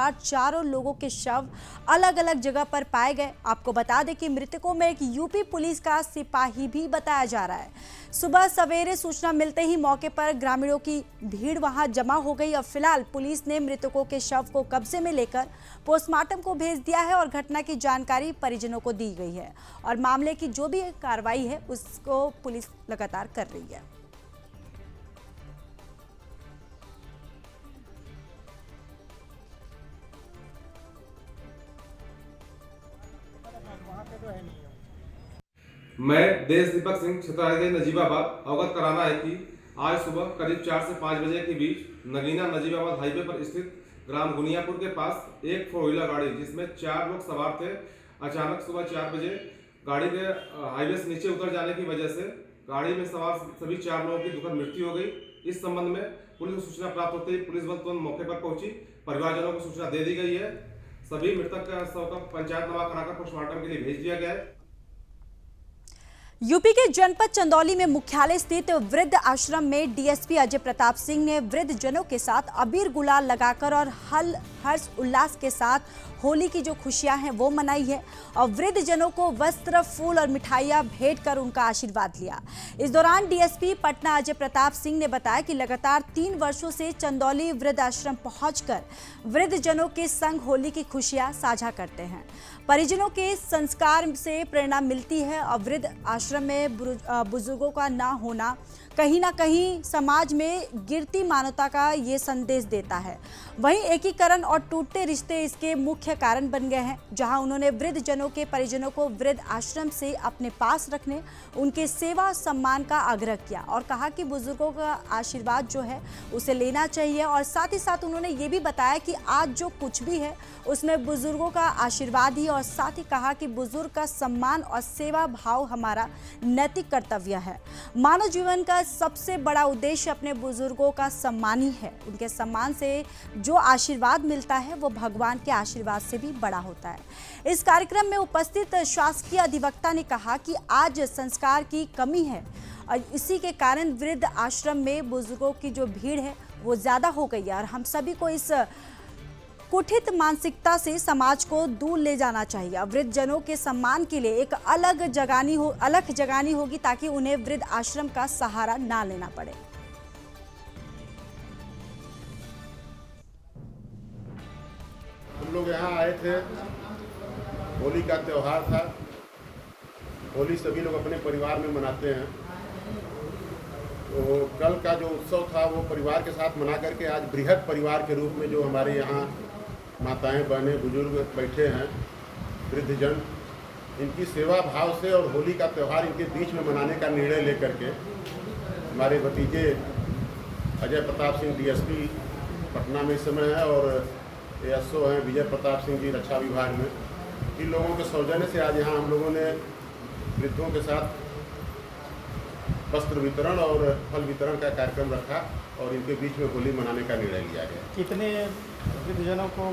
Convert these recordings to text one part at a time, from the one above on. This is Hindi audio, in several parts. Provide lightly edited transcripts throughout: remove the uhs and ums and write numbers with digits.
अनुसार चारों लोगों के शव अलग अलग जगह पर पाए गए। आपको बता दें कि मृतकों में एक यूपी पुलिस का सिपाही भी बताया जा रहा है। सुबह सवेरे सूचना मिलते ही मौके पर ग्रामीणों की भीड़ वहां जमा हो गई और फिलहाल पुलिस ने मृतकों के शव को कब्जे में लेकर पोस्टमार्टम को भेज दिया है और घटना की जानकारी परिजनों को दी गई है और मामले की जो भी कार्रवाई है उसको पुलिस लगातार कर रही है। मैं देश दीपक सिंह क्षेत्राधिकारी नजीबाबाद अवगत कराना है कि आज सुबह करीब 4 से 5 बजे के बीच नगीना नजीबाबाद हाईवे पर स्थित ग्राम गुनियापुर के पास एक 4 व्हीलर गाड़ी जिसमें 4 लोग सवार थे, अचानक सुबह 4 बजे गाड़ी के हाईवे से नीचे उतर जाने की वजह से गाड़ी में सवार सभी 4 लोगों की दुखद मृत्यु हो गई। इस संबंध में पुलिस को सूचना प्राप्त होते ही पुलिस बल तुरंत मौके पर पहुंची। परिवारजनों को सूचना दे दी गई है। सभी मृतक का शव का पंचायतनामा कराकर पोस्टमार्टम के लिए भेज दिया गया है। यूपी के जनपद चंदौली में मुख्यालय स्थित वृद्ध आश्रम में डीएसपी अजय प्रताप सिंह ने वृद्ध जनों के साथ अबीर गुलाल लगाकर और हर्ष उल्लास के साथ होली की जो खुशियां हैं वो मनाई है और वृद्ध जनों को वस्त्र, फूल और मिठाइयां भेंट कर उनका आशीर्वाद लिया। इस दौरान डीएसपी पटना अजय प्रताप सिंह ने बताया कि लगातार 3 वर्षों से चंदौली वृद्ध आश्रम पहुंचकर वृद्ध जनों के संग होली की खुशियां साझा करते हैं। परिजनों के संस्कार से प्रेरणा मिलती है और वृद्ध आश्रम में बुजुर्गों का ना होना कहीं ना कहीं समाज में गिरती मानवता का ये संदेश देता है। वहीं एकीकरण और टूटते रिश्ते इसके मुख्य कारण बन गए हैं। जहां उन्होंने वृद्ध जनों के परिजनों को वृद्ध आश्रम से अपने पास रखने, उनके सेवा सम्मान का आग्रह किया और कहा कि बुजुर्गों का आशीर्वाद जो है उसे लेना चाहिए और साथ ही साथ उन्होंने ये भी बताया कि आज जो कुछ भी है उसमें बुजुर्गों का आशीर्वाद ही और साथ ही कहा कि बुजुर्ग का सम्मान और सेवा भाव हमारा नैतिक कर्तव्य है। मानव जीवन का सबसे बड़ा उद्देश्य अपने बुजुर्गों का सम्मान ही है। उनके सम्मान से जो आशीर्वाद मिलता है वो भगवान के आशीर्वाद से भी बड़ा होता है। इस कार्यक्रम में उपस्थित शासकीय अधिवक्ता ने कहा कि आज संस्कार की कमी है और इसी के कारण वृद्ध आश्रम में बुजुर्गों की जो भीड़ है वो ज़्यादा हो गई है और हम सभी को इस कुठित मानसिकता से समाज को दूर ले जाना चाहिए। वृद्ध जनों के सम्मान के लिए एक अलग जगानी होगी ताकि उन्हें वृद्ध आश्रम का सहारा ना लेना पड़े। हम लोग यहाँ आए थे, होली का त्यौहार था। होली सभी लोग अपने परिवार में मनाते हैं। तो कल का जो उत्सव था वो परिवार के साथ मना करके आज बृहद परिवार के रूप में जो हमारे यहाँ माताएं, बहनें, बुजुर्ग बैठे हैं, वृद्धजन, इनकी सेवा भाव से और होली का त्यौहार इनके बीच में मनाने का निर्णय लेकर के हमारे भतीजे अजय प्रताप सिंह डीएसपी पटना में इस समय है और एएसओ हैं विजय प्रताप सिंह जी रक्षा विभाग में। इन लोगों के सौजन्य से आज यहाँ हम लोगों ने वृद्धों के साथ वस्त्र वितरण और फल वितरण का कार्यक्रम रखा और इनके बीच में होली मनाने का निर्णय लिया गया। कितने वृद्धजनों को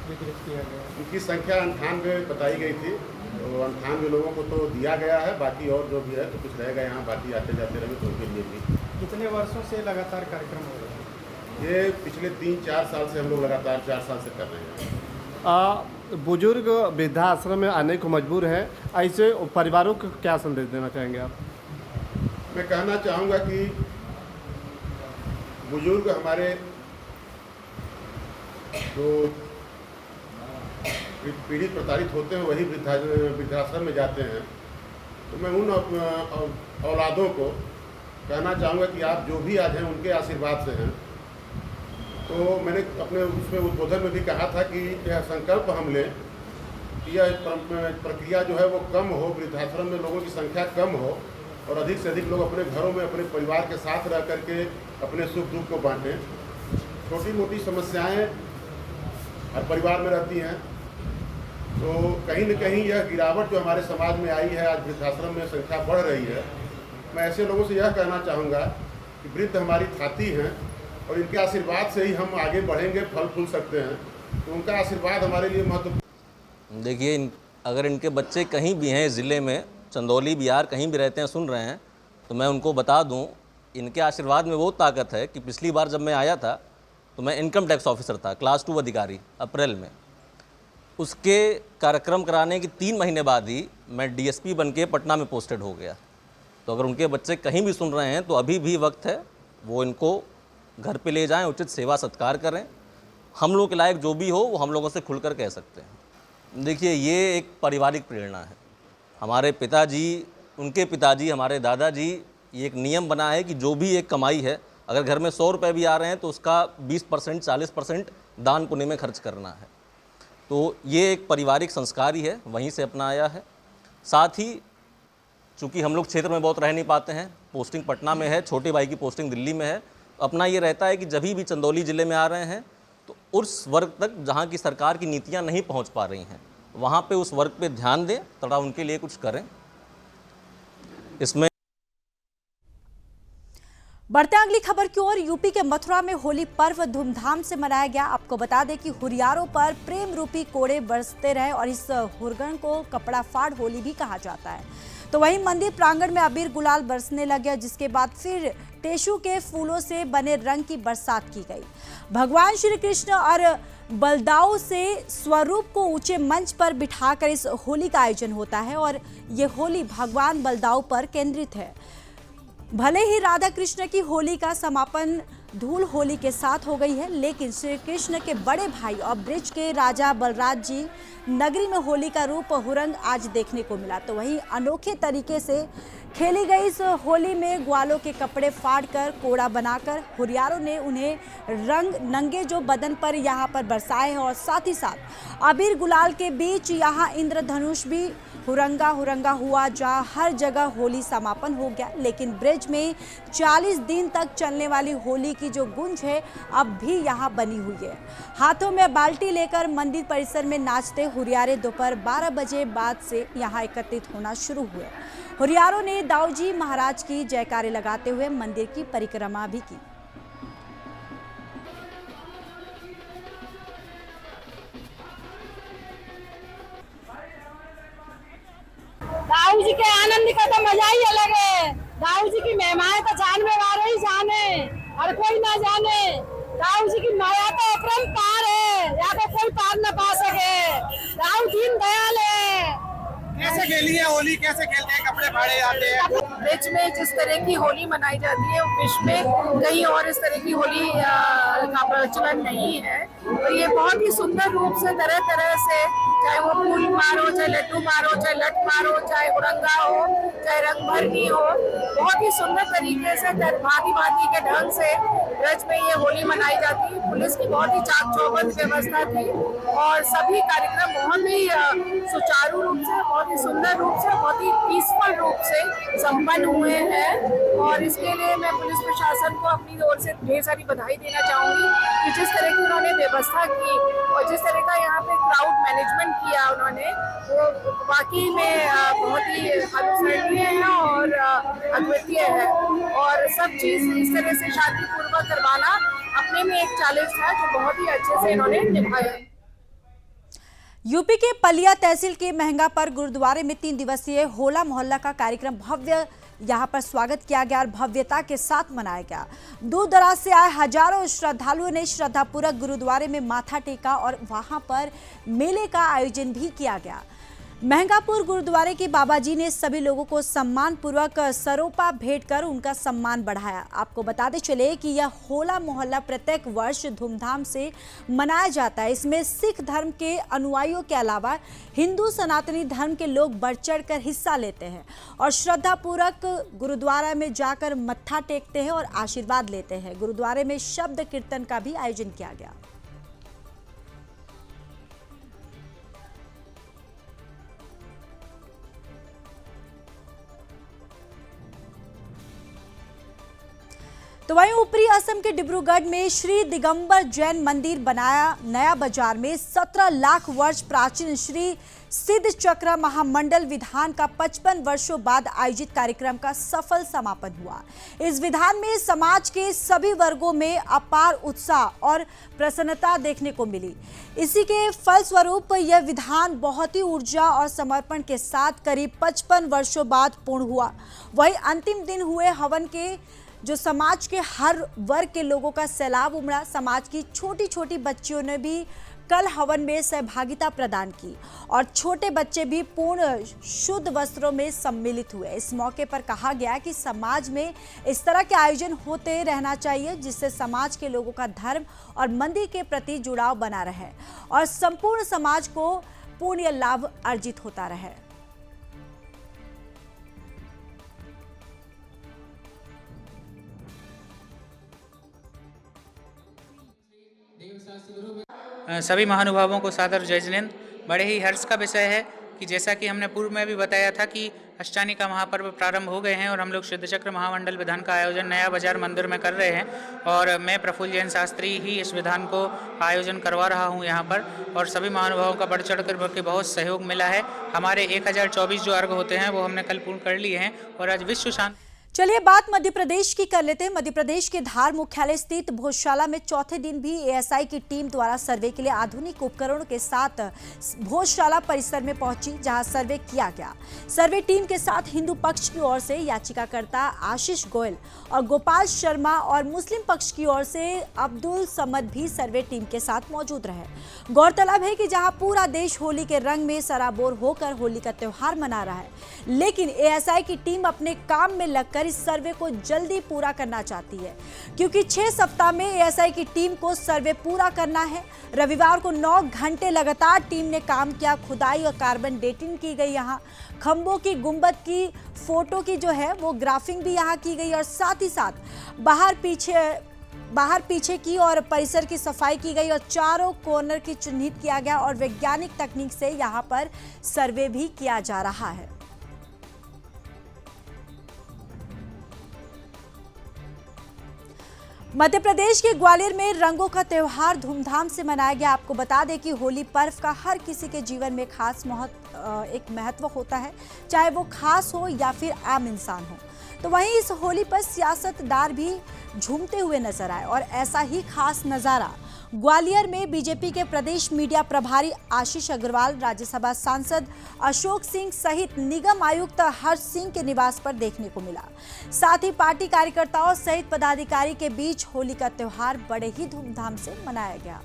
वितरित किया गया? इनकी संख्या 98 बताई गई थी, तो 98 लोगों को तो दिया गया है। बाकी और जो भी है तो कुछ रहेगा यहाँ, बाकी आते जाते रहे तो उनके लिए भी। कितने वर्षों से लगातार कार्यक्रम हो रहा है? ये पिछले 3-4 साल से हम लोग लगातार 4 साल से कर रहे हैं। बुजुर्ग वृद्धाश्रम में आने को मजबूर हैं, ऐसे परिवारों को क्या संदेश देना चाहेंगे आप? मैं कहना चाहूँगा कि बुजुर्ग हमारे जो पीड़ित प्रताड़ित होते हैं वही वृद्धाश्रम में जाते हैं। तो मैं उन औलादों को कहना चाहूँगा कि आप जो भी आज हैं उनके आशीर्वाद से हैं। तो मैंने अपने उसमें उद्बोधन में भी कहा था कि यह संकल्प हम लें कि यह प्रक्रिया जो है वो कम हो, वृद्धाश्रम में लोगों की संख्या कम हो और अधिक से अधिक लोग अपने घरों में अपने परिवार के साथ रह करके अपने सुख दुख को बांटें। छोटी मोटी समस्याएं हर परिवार में रहती हैं, तो कहीं न कहीं यह गिरावट जो हमारे समाज में आई है, आज वृद्धाश्रम में संख्या बढ़ रही है। मैं ऐसे लोगों से यह कहना चाहूँगा कि वृद्ध हमारी छाती हैं और इनके आशीर्वाद से ही हम आगे बढ़ेंगे, फल फूल सकते हैं। तो उनका आशीर्वाद हमारे लिए महत्वपूर्ण। देखिए, अगर इनके बच्चे कहीं भी हैं ज़िले में, चंदौली, बिहार, कहीं भी रहते हैं, सुन रहे हैं, तो मैं उनको बता दूं, इनके आशीर्वाद में वो ताकत है कि पिछली बार जब मैं आया था तो मैं इनकम टैक्स ऑफिसर था, क्लास 2 अधिकारी, अप्रैल में। उसके कार्यक्रम कराने के 3 महीने बाद ही मैं डीएसपी बन के पटना में पोस्टेड हो गया। तो अगर उनके बच्चे कहीं भी सुन रहे हैं तो अभी भी वक्त है, वो इनको घर पे ले जाएं, उचित सेवा सत्कार करें। हम लोगों के लायक जो भी हो वो हम लोगों से खुलकर कह सकते हैं। देखिए, ये एक पारिवारिक प्रेरणा है। हमारे पिताजी, उनके पिताजी, हमारे दादाजी, ये एक नियम बना है कि जो भी एक कमाई है, अगर घर में 100 रुपये भी आ रहे हैं तो उसका 20%, 40% दान पुण्य में खर्च करना है। तो ये एक पारिवारिक संस्कार ही है, वहीं से अपना आया है। साथ ही चूँकि हम लोग क्षेत्र में बहुत रह नहीं पाते हैं, पोस्टिंग पटना में है, छोटे भाई की पोस्टिंग दिल्ली में है, अपना ये रहता है कि जब भी चंदौली ज़िले में आ रहे हैं तो उस वर्ग तक जहाँ की सरकार की नीतियाँ नहीं पहुँच पा रही हैं, वहाँ पे उस वर्ग पे ध्यान दें, थोड़ा उनके लिए कुछ करें। इसमें बढ़ते हैं अगली खबर की ओर। यूपी के मथुरा में होली पर्व धूमधाम से मनाया गया। आपको बता दें कि हुरियारों पर प्रेम रूपी कोड़े बरसते रहे और इस हुरगन को कपड़ा फाड़ होली भी कहा जाता है। तो वहीं मंदिर प्रांगण में अबीर गुलाल बरसने लगे, जिसके बाद फिर टेशु के फूलों से बने रंग की बरसात की गई। भगवान श्री कृष्ण और बलदाऊ से स्वरूप को ऊंचे मंच पर बिठाकर इस होली का आयोजन होता है और ये होली भगवान बलदाऊ पर केंद्रित है। भले ही राधा कृष्ण की होली का समापन धूल होली के साथ हो गई है, लेकिन श्री कृष्ण के बड़े भाई और ब्रिज के राजा बलराज जी नगरी में होली का रूप हुरंग आज देखने को मिला। तो वहीं अनोखे तरीके से खेली गई इस होली में ग्वालों के कपड़े फाड़कर कोड़ा बनाकर हुरियारों ने उन्हें रंग नंगे जो बदन पर यहाँ पर बरसाए हैं और साथ ही साथ अबीर गुलाल के बीच यहाँ इंद्रधनुष भी हुरंगा हुरंगा हुआ, जहाँ हर जगह होली समापन हो गया। लेकिन ब्रिज में 40 दिन तक चलने वाली होली की जो गूंज है अब भी यहाँ बनी हुई है। हाथों में बाल्टी लेकर मंदिर परिसर में नाचते हुरियारे दोपहर 12 बजे बाद से यहाँ एकत्रित होना शुरू हुए। हुरियारों ने दाऊजी महाराज की जयकारे लगाते हुए मंदिर की परिक्रमा भी की। दाऊ जी के आनंद का तो मजा ही अलग है। दाऊ जी की महिमाएं तो जान में वाले ही जाने और कोई ना जाने। दाऊ जी की माया तो अपरंपार है, या तो कोई पार न पा सके। दाऊ दीन दयाल है। कैसे खेली है होली, कैसे खेलते हैं, कपड़े फाड़े जाते हैं? ब्रिज में जिस तरह की होली मनाई जाती है विश्व में कहीं और इस तरह की होली का प्रचलन नहीं है। तो ये बहुत ही सुंदर रूप से तरह तरह से, चाहे वो फूल मारो, चाहे लड्डू मारो, चाहे लट मारो, चाहे उरंगा हो, चाहे रंग भरनी हो, बहुत ही सुंदर तरीके से भांति भांति के ढंग से ब्रज में ये होली मनाई जाती है। पुलिस की बहुत ही चाक चौबंद व्यवस्था थी और सभी कार्यक्रम बहुत ही सुचारू रूप से, बहुत ही सुंदर रूप से, बहुत ही पीसफुल रूप से संपन्न हुए हैं। और इसके लिए मैं पुलिस प्रशासन को अपनी ओर से ढेर सारी बधाई देना चाहूँगी कि जिस तरह की उन्होंने व्यवस्था की और जिस तरह का यहाँ पे क्राउड मैनेजमेंट किया उन्होंने, वो वाकई में बहुत ही अनुसरणीय है और अद्वितीय है। और सब चीज़ इस तरह से शांतिपूर्वक करवाना अपने में एक चैलेंज था जो बहुत ही अच्छे से इन्होंने निभाया। यूपी के पलिया तहसील के महंगापर गुरुद्वारे में 3 दिवसीय होला मोहल्ला का कार्यक्रम भव्य यहाँ पर स्वागत किया गया और भव्यता के साथ मनाया गया। दूर दराज से आए हजारों श्रद्धालुओं ने श्रद्धापूर्वक गुरुद्वारे में माथा टेका और वहाँ पर मेले का आयोजन भी किया गया। महंगापुर गुरुद्वारे के बाबा जी ने सभी लोगों को सम्मान पूर्वक सरोपा भेंट कर उनका सम्मान बढ़ाया। आपको बताते चले कि यह होला मोहल्ला प्रत्येक वर्ष धूमधाम से मनाया जाता है। इसमें सिख धर्म के अनुयायियों के अलावा हिंदू सनातनी धर्म के लोग बढ़ चढ़ कर हिस्सा लेते हैं और श्रद्धापूर्वक गुरुद्वारा में जाकर मत्था टेकते हैं और आशीर्वाद लेते हैं। गुरुद्वारे में शब्द कीर्तन का भी आयोजन किया गया। तो वहीं ऊपरी असम के डिब्रूगढ़ में श्री दिगंबर जैन मंदिर बनाया नया बाजार में 17 लाख वर्ष प्राचीन श्री सिद्ध चक्र महामंडल विधान का 55 वर्षों बाद आयोजित कार्यक्रम का सफल समापन हुआ। इस विधान में समाज के सभी वर्गों में अपार उत्साह और प्रसन्नता देखने को मिली। इसी के फलस्वरूप यह विधान बहुत ही ऊर्जा और समर्पण के साथ करीब 55 वर्षों बाद पूर्ण हुआ। वहीं अंतिम दिन हुए हवन के जो समाज के हर वर्ग के लोगों का सैलाब उमड़ा। समाज की छोटी छोटी बच्चियों ने भी कल हवन में सहभागिता प्रदान की और छोटे बच्चे भी पूर्ण शुद्ध वस्त्रों में सम्मिलित हुए। इस मौके पर कहा गया कि समाज में इस तरह के आयोजन होते रहना चाहिए, जिससे समाज के लोगों का धर्म और मंदिर के प्रति जुड़ाव बना रहे और संपूर्ण समाज को पुण्य लाभ अर्जित होता रहे। सभी महानुभावों को सादर जय जिनेंद्र। बड़े ही हर्ष का विषय है कि जैसा कि हमने पूर्व में भी बताया था कि अष्टानी का महापर्व प्रारंभ हो गए हैं और हम लोग शुद्ध चक्र महामंडल विधान का आयोजन नया बाजार मंदिर में कर रहे हैं और मैं प्रफुल्ल जैन शास्त्री ही इस विधान को आयोजन करवा रहा हूं यहां पर और सभी महानुभावों का बढ़ चढ़ कर बहुत सहयोग मिला है। हमारे 1024 जो अर्घ होते हैं वो हमने कल पूर्ण कर लिए हैं और आज विश्व शांति। चलिए बात मध्य प्रदेश की कर लेते हैं। मध्य प्रदेश के धार मुख्यालय स्थित भोजशाला में चौथे दिन भी एएसआई की टीम द्वारा सर्वे के लिए आधुनिक उपकरणों के साथ भोजशाला परिसर में पहुंची, जहां सर्वे किया गया। सर्वे टीम के साथ हिंदू पक्ष की ओर से याचिकाकर्ता आशीष गोयल और गोपाल शर्मा और मुस्लिम पक्ष की ओर से अब्दुल समद भी सर्वे टीम के साथ मौजूद रहे। गौरतलब है कि जहां पूरा देश होली के रंग में सराबोर होकर होली का त्योहार मना रहा है, लेकिन एएसआई की टीम अपने काम में लगकर इस सर्वे को जल्दी पूरा करना चाहती है, क्योंकि 6 सप्ताह में एएसआई की टीम को सर्वे पूरा करना है। रविवार को 9 घंटे लगातार टीम ने काम किया। खुदाई और कार्बन डेटिंग की गई। यहाँ खंभों की गुंबद की फोटो की जो है वो ग्राफिंग भी यहाँ की गई और साथ ही साथ बाहर पीछे की और परिसर की सफाई की गई और चारों कॉर्नर की चिन्हित किया गया और वैज्ञानिक तकनीक से यहाँ पर सर्वे भी किया जा रहा है। मध्य प्रदेश के ग्वालियर में रंगों का त्योहार धूमधाम से मनाया गया। आपको बता दें कि होली पर्व का हर किसी के जीवन में खास एक महत्व होता है, चाहे वो खास हो या फिर आम इंसान हो। तो वहीं इस होली पर सियासतदार भी झूमते हुए नजर आए और ऐसा ही खास नज़ारा ग्वालियर में बीजेपी के प्रदेश मीडिया प्रभारी आशीष अग्रवाल, राज्यसभा सांसद अशोक सिंह सहित निगम आयुक्त हर्ष सिंह के निवास पर देखने को मिला। साथ ही पार्टी कार्यकर्ताओं सहित पदाधिकारी के बीच होली का त्योहार बड़े ही धूमधाम से मनाया गया।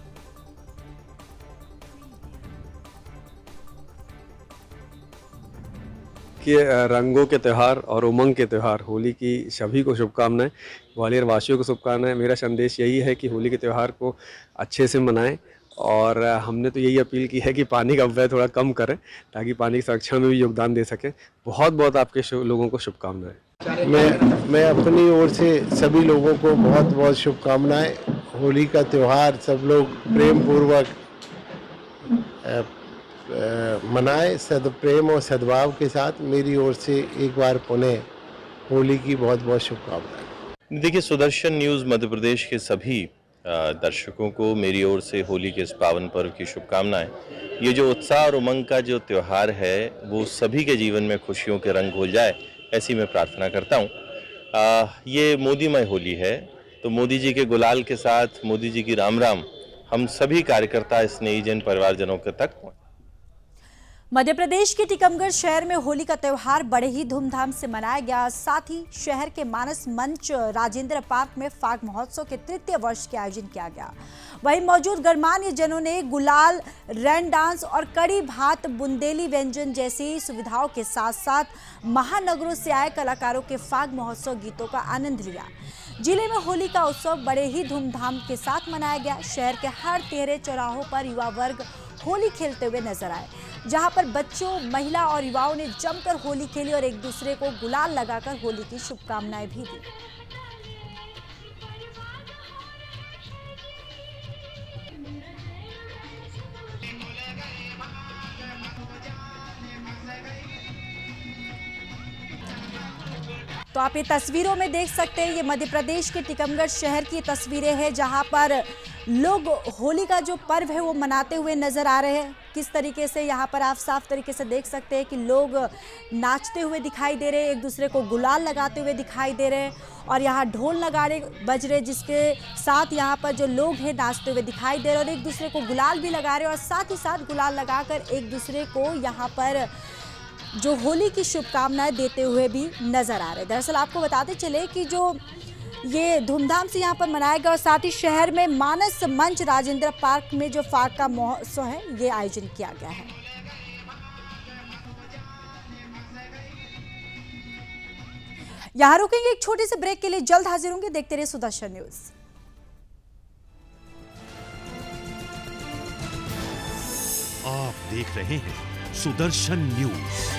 कि रंगों के त्यौहार और उमंग के त्यौहार होली की सभी को शुभकामनाएं, ग्वालियर वासियों को शुभकामनाएं। मेरा संदेश यही है कि होली के त्यौहार को अच्छे से मनाएं और हमने तो यही अपील की है कि पानी का अपव्यय थोड़ा कम करें ताकि पानी की संरक्षण में भी योगदान दे सकें। बहुत बहुत आपके लोगों को शुभकामनाएं। मैं अपनी ओर से सभी लोगों को बहुत बहुत शुभकामनाएं। होली का त्यौहार सब लोग प्रेम पूर्वक मनाए, सदप्रेम और सद्भाव के साथ। मेरी ओर से एक बार पुनः होली की बहुत बहुत शुभकामनाएं। देखिए, सुदर्शन न्यूज़ मध्य प्रदेश के सभी दर्शकों को मेरी ओर से होली के इस पावन पर्व की शुभकामनाएं। ये जो उत्साह और उमंग का जो त्यौहार है वो सभी के जीवन में खुशियों के रंग घोल जाए, ऐसी मैं प्रार्थना करता हूँ। ये मोदीमय होली है, तो मोदी जी के गुलाल के साथ, मोदी जी की राम राम हम सभी कार्यकर्ता स्नेहीजन परिवारजनों के तक। मध्य प्रदेश के टीकमगढ़ शहर में होली का त्योहार बड़े ही धूमधाम से मनाया गया। साथ ही शहर के मानस मंच राजेंद्र पार्क में फाग महोत्सव के 3य वर्ष के आयोजन किया गया। वहीं मौजूद गणमान्य जनों ने गुलाल, रैन डांस और कड़ी भात, बुंदेली व्यंजन जैसी सुविधाओं के साथ साथ महानगरों से आए कलाकारों के फाग महोत्सव गीतों का आनंद लिया। जिले में होली का उत्सव बड़े ही धूमधाम के साथ मनाया गया। शहर के हर तिहरे चौराहों पर युवा वर्ग होली खेलते हुए नजर आए, जहां पर बच्चों, महिला और युवाओं ने जमकर होली खेली और एक दूसरे को गुलाल लगाकर होली की शुभकामनाएं भी दी। तो आप ये तस्वीरों में देख सकते हैं, ये मध्य प्रदेश के टीकमगढ़ शहर की तस्वीरें हैं, जहां पर लोग होली का जो पर्व है वो मनाते हुए नजर आ रहे हैं। किस तरीके से यहाँ पर आप साफ तरीके से देख सकते हैं कि लोग नाचते हुए दिखाई दे रहे हैं, एक दूसरे को गुलाल लगाते हुए दिखाई दे रहे हैं और यहाँ ढोल नगाड़े बज रहे, जिसके साथ यहाँ पर जो लोग हैं नाचते हुए दिखाई दे रहे और एक दूसरे को गुलाल भी लगा रहे हैं और साथ ही साथ गुलाल लगाकर एक दूसरे को यहाँ पर जो होली की शुभकामनाएं देते हुए भी नजर आ रहे हैं। दरअसल आपको बताते चले कि जो ये धूमधाम से यहाँ पर मनाया गया और साथ ही शहर में मानस मंच राजेंद्र पार्क में जो फाग का महोत्सव है ये आयोजन किया गया है। यहाँ रुकेंगे एक छोटे से ब्रेक के लिए, जल्द हाजिर होंगे। देखते रहिए सुदर्शन न्यूज। आप देख रहे हैं सुदर्शन न्यूज।